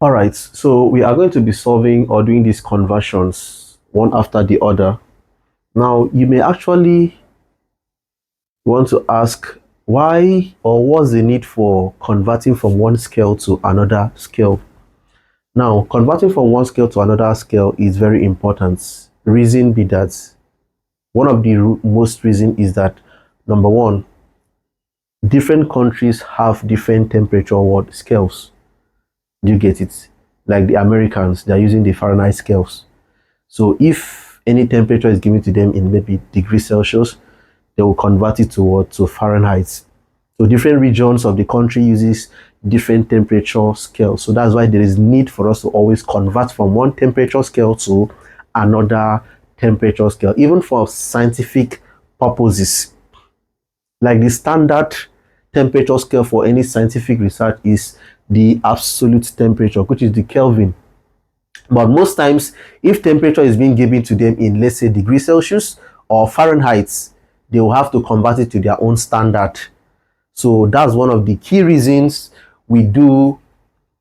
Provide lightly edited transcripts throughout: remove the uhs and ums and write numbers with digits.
All right, so we are going to be solving or doing these conversions one after the other. Now, you may actually want to ask why or what's the need for converting from one scale to another scale. Now, converting from one scale to another scale is very important. Reason be that one of the most reason is that number one, different countries have different temperature word scales. Do you get it? Like the Americans, they're using the Fahrenheit scales. So if any temperature is given to them in maybe degrees Celsius, they will convert it to what? To Fahrenheit. So different regions of the country uses different temperature scales. So that's why there is need for us to always convert from one temperature scale to another temperature scale, even for scientific purposes. Like the standard temperature scale for any scientific research is the absolute temperature, which is the Kelvin. But most times, if temperature is being given to them in, let's say, degrees Celsius or Fahrenheit, they will have to convert it to their own standard. So that's one of the key reasons we do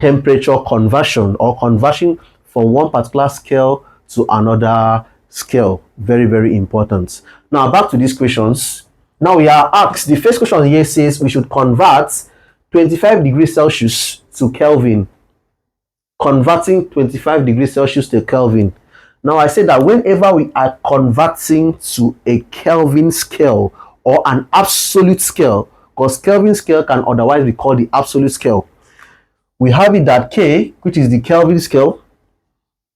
temperature conversion or conversion from one particular scale to another scale. Very, very important. Now, back to these questions. Now we are asked, the first question here says we should convert 25 degrees Celsius to Kelvin. Converting 25 degrees Celsius to Kelvin. Now I say that whenever we are converting to a Kelvin scale or an absolute scale, because Kelvin scale can otherwise be called the absolute scale, we have it that K, which is the Kelvin scale,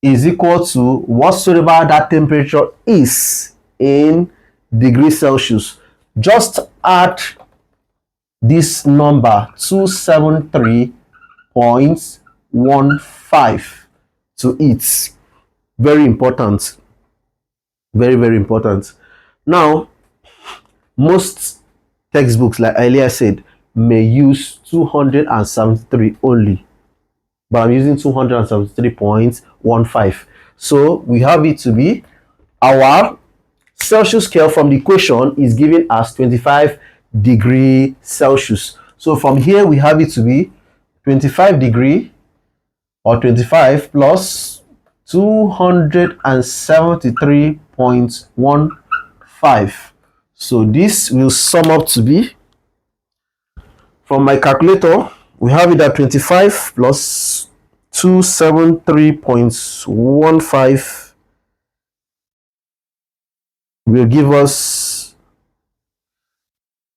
is equal to whatsoever that temperature is in degrees Celsius. Just add this number 273.15 to it. Very important. Very, very important. Now, most textbooks, like I earlier said, may use 273 only, but I'm using 273.15. So we have it to be our Celsius scale from the equation is given as 25 degree Celsius. So from here we have it to be 25 degree or 25 plus 273.15. So this will sum up to be, from my calculator, we have it at 25 plus 273.15 will give us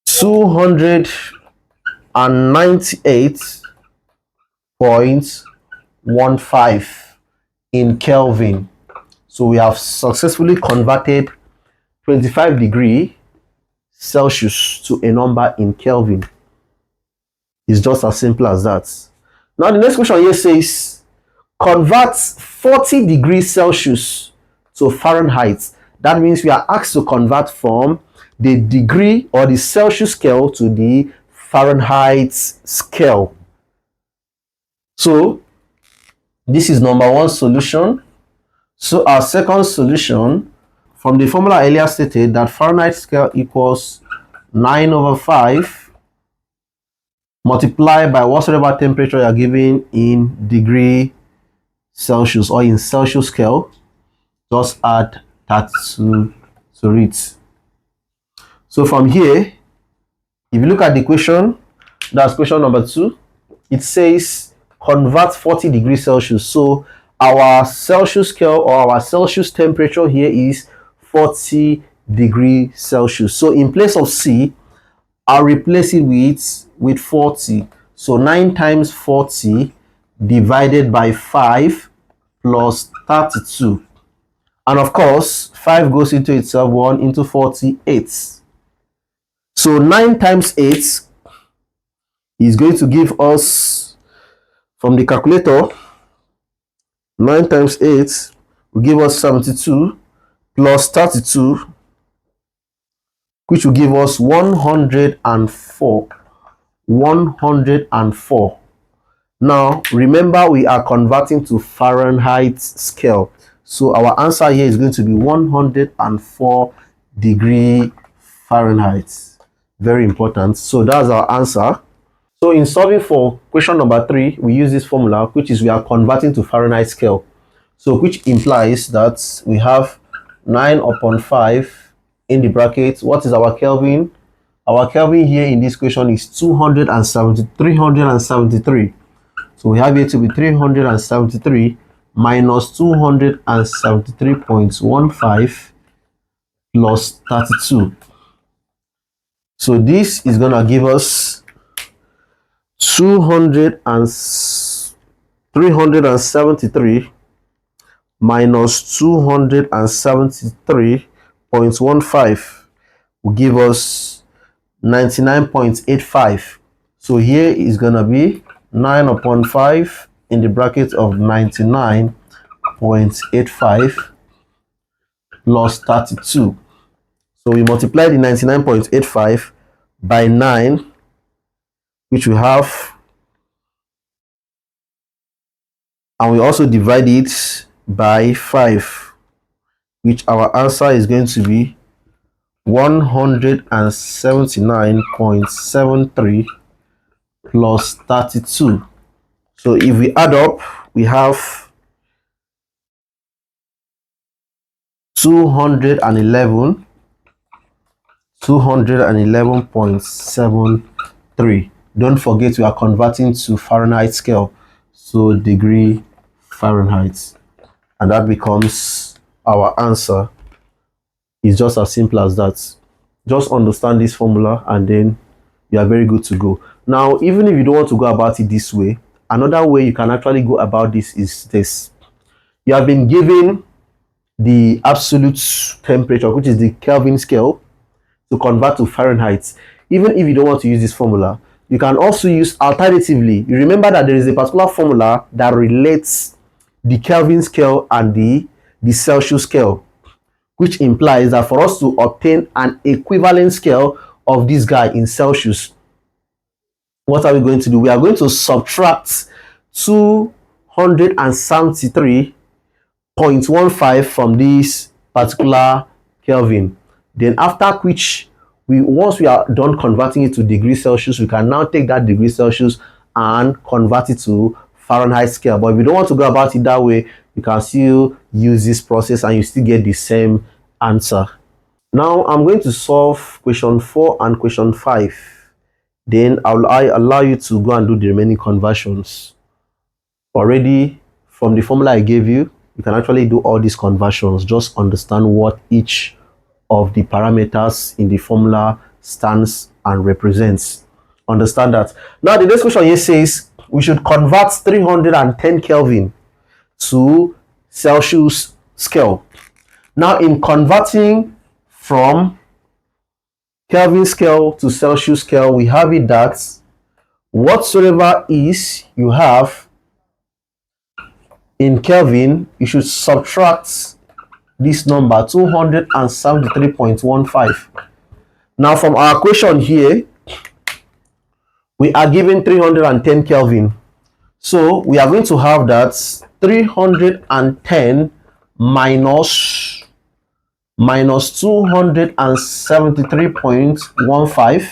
298.15 in Kelvin. So we have successfully converted 25 degree Celsius to a number in Kelvin. It's just as simple as that. Now the next question here says convert 40 degrees Celsius to Fahrenheit. That means we are asked to convert from the degree or the Celsius scale to the Fahrenheit scale. So this is number one solution. So our second solution, from the formula earlier stated that Fahrenheit scale equals 9/5 multiplied by whatsoever temperature you are given in degree Celsius or in Celsius scale, just add 32 to it. So from here, if you look at the equation, that's question number 2, it says convert 40 degrees Celsius. So our Celsius scale or our Celsius temperature here is 40 degrees Celsius. So in place of C, I'll replace it with 40. So 9 times 40 divided by 5 plus 32. And of course, 5 goes into itself, 1 into 48. So 9 times 8 is going to give us, from the calculator, 9 times 8 will give us 72 plus 32, which will give us 104. 104. Now, remember we are converting to Fahrenheit scale. So our answer here is going to be 104 degree Fahrenheit. Very important. So that's our answer. So in solving for question number 3, we use this formula, which is we are converting to Fahrenheit scale. So which implies that we have 9 upon 5 in the bracket. What is our Kelvin? Our Kelvin here in this question is 373. So we have here to be 373 minus 273.15 plus 32. So this is going to give us 373 minus 273.15 will give us 99.85. So here is going to be 9 upon 5 in the bracket of 99.85 plus 32. So we multiply the 99.85 by 9, which we have, and we also divide it by 5, which our answer is going to be 179.73 plus 32. So if we add up, we have 211.73. Don't forget we are converting to Fahrenheit scale, so degree Fahrenheit, and that becomes our answer. It's just as simple as that. Just understand this formula and then you are very good to go. Now, even if you don't want to go about it this way, another way you can actually go about this is this. You have been given the absolute temperature, which is the Kelvin scale, to convert to Fahrenheit. Even if you don't want to use this formula, you can also use alternatively. You remember that there is a particular formula that relates the Kelvin scale and the Celsius scale, which implies that for us to obtain an equivalent scale of this guy in Celsius, what are we going to do? We are going to subtract 273.15 from this particular Kelvin. Then after which, once we are done converting it to degrees Celsius, we can now take that degree Celsius and convert it to Fahrenheit scale. But if you don't want to go about it that way, you can still use this process and you still get the same answer. Now I'm going to solve question 4 and question 5. Then I'll allow you to go and do the remaining conversions. Already from the formula I gave you, you can actually do all these conversions. Just understand what each of the parameters in the formula stands and represents. Understand that. Now the next question here says we should convert 310 Kelvin to Celsius scale. Now in converting from Kelvin scale to Celsius scale, we have it that whatsoever is you have in Kelvin, you should subtract this number 273.15. Now from our equation here, we are given 310 Kelvin. So we are going to have that 310 minus 273.15.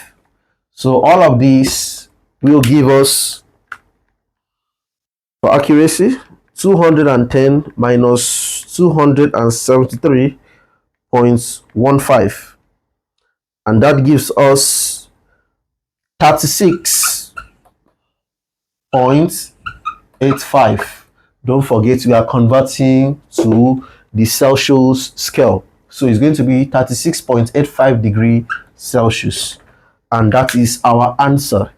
So all of these will give us, for accuracy, 210 minus 273.15, and that gives us 36.85. Don't forget we are converting to the Celsius scale, so it's going to be 36.85 degree Celsius, and that is our answer.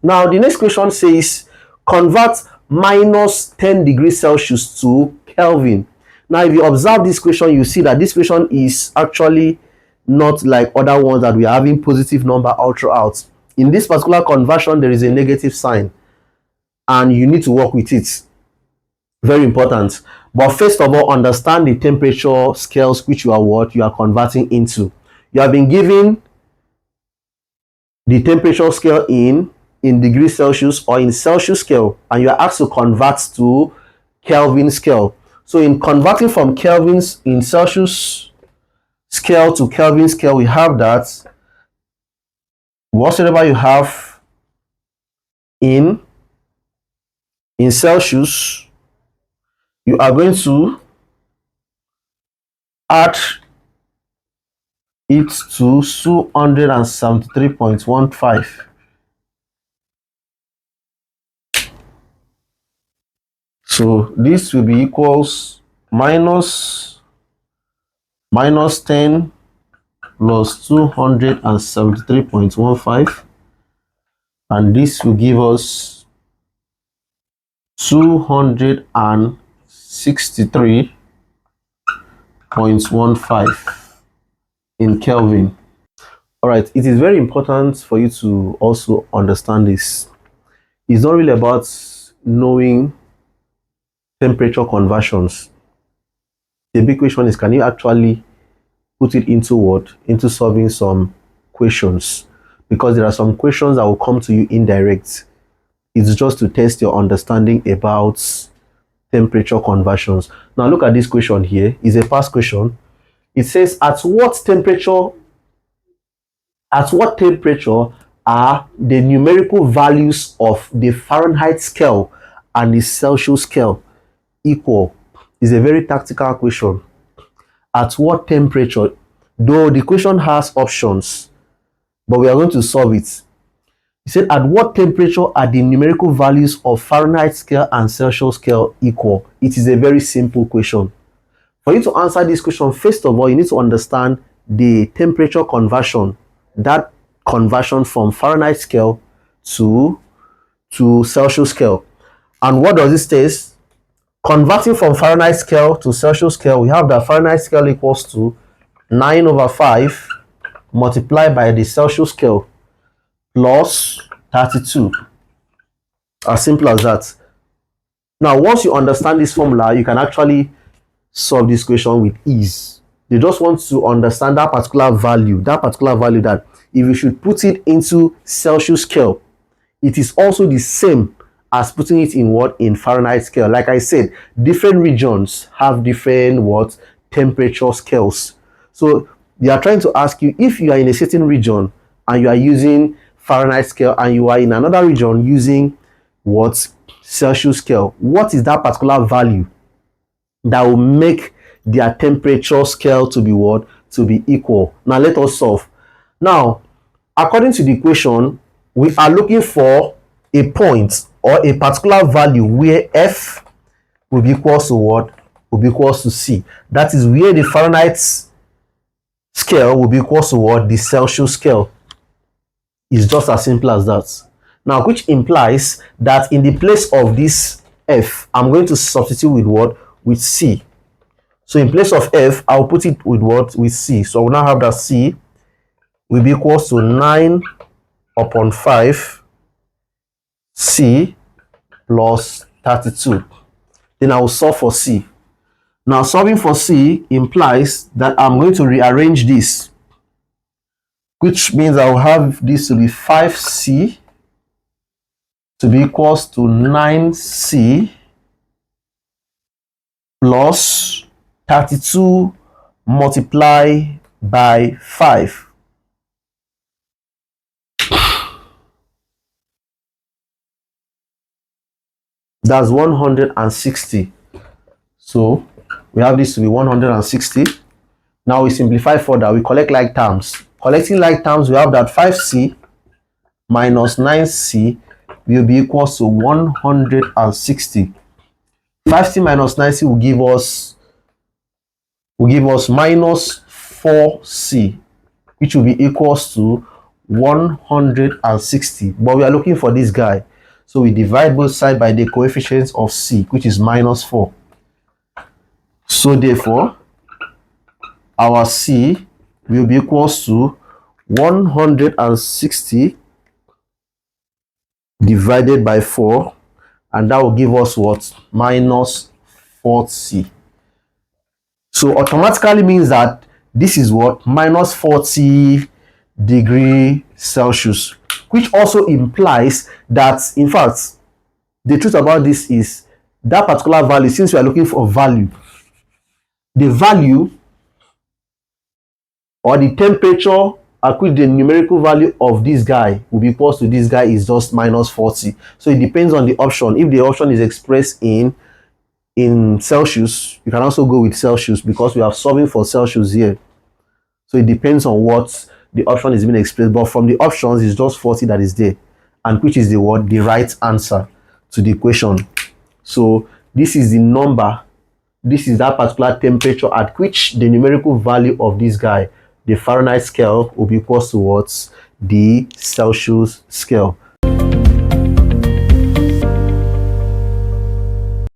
Now the next question says convert minus 10 degrees Celsius to Kelvin. Now if you observe this question, you see that this question is actually not like other ones that we are having positive number all throughout. In this particular conversion, there is a negative sign and you need to work with it. Very important. But first of all, understand the temperature scales which you are converting into. You have been given the temperature scale in degrees Celsius or in Celsius scale, and you are asked to convert to Kelvin scale. So in converting from Kelvins in Celsius scale to Kelvin scale, we have that whatsoever you have in Celsius, you are going to add it to 273.15. So this will be equals minus 10 plus 273.15, and this will give us 263.15 in Kelvin. All right, it is very important for you to also understand this. It's not really about knowing temperature conversions. The big question is, can you actually put it into what? Into solving some questions, because there are some questions that will come to you indirect. It's just to test your understanding about temperature conversions. Now look at this question here. It's a past question. It says, at what temperature are the numerical values of the Fahrenheit scale and the Celsius scale equal? It's a very tactical question. At what temperature? Though the question has options, but we are going to solve it. He said, at what temperature are the numerical values of Fahrenheit scale and Celsius scale equal? It is a very simple question. For you to answer this question, first of all, you need to understand the temperature conversion, that conversion from Fahrenheit scale to Celsius scale. And what does it say? Converting from Fahrenheit scale to Celsius scale, we have that Fahrenheit scale equals to 9/5 multiplied by the Celsius scale plus 32. As simple as that. Now, once you understand this formula, you can actually solve this question with ease. They just want to understand that particular value that if you should put it into Celsius scale, it is also the same as putting it in what? In Fahrenheit scale. Like I said, different regions have different what? Temperature scales. So they are trying to ask you, if you are in a certain region and you are using Fahrenheit scale and you are in another region using what? Celsius scale, what is that particular value that will make their temperature scale to be what? To be equal. Now let us solve. Now, according to the equation, we are looking for a point or a particular value where F will be equals to what? Will be equals to C. That is where the Fahrenheit scale will be equals to what? The Celsius scale. It's just as simple as that. Now, which implies that in the place of this F, I'm going to substitute with what? With C. So in place of F, I'll put it with what? With C. So we'll now have that C will be equals to 9/5 C plus 32. Then I will solve for C. Now solving for C implies that I'm going to rearrange this, which means I will have this to be 5C to be equals to 9C plus 32 multiplied by 5. That's 160. So we have this to be 160. Now we simplify further. We collect like terms. Collecting like terms, we have that 5C minus 9C will be equals to 160. 5C minus 9C will give us minus 4C, which will be equals to 160. But we are looking for this guy. So we divide both sides by the coefficients of C, which is minus 4. So therefore, our C will be equals to 160 divided by 4, and that will give us what? Minus 40. So automatically means that this is what? Minus 40 degree Celsius, which also implies that, in fact, the truth about this is that particular value, since we are looking for value, the value or the temperature at which the numerical value of this guy will be equal to this guy is just minus 40. So it depends on the option. If the option is expressed in Celsius, you can also go with Celsius because we are solving for Celsius here. So it depends on what the option is being expressed. But from the options, it's just 40 that is there, and which is the what? The right answer to the equation. So this is the number. This is that particular temperature at which the numerical value of this guy, the Fahrenheit scale, will be equal to what? The Celsius scale.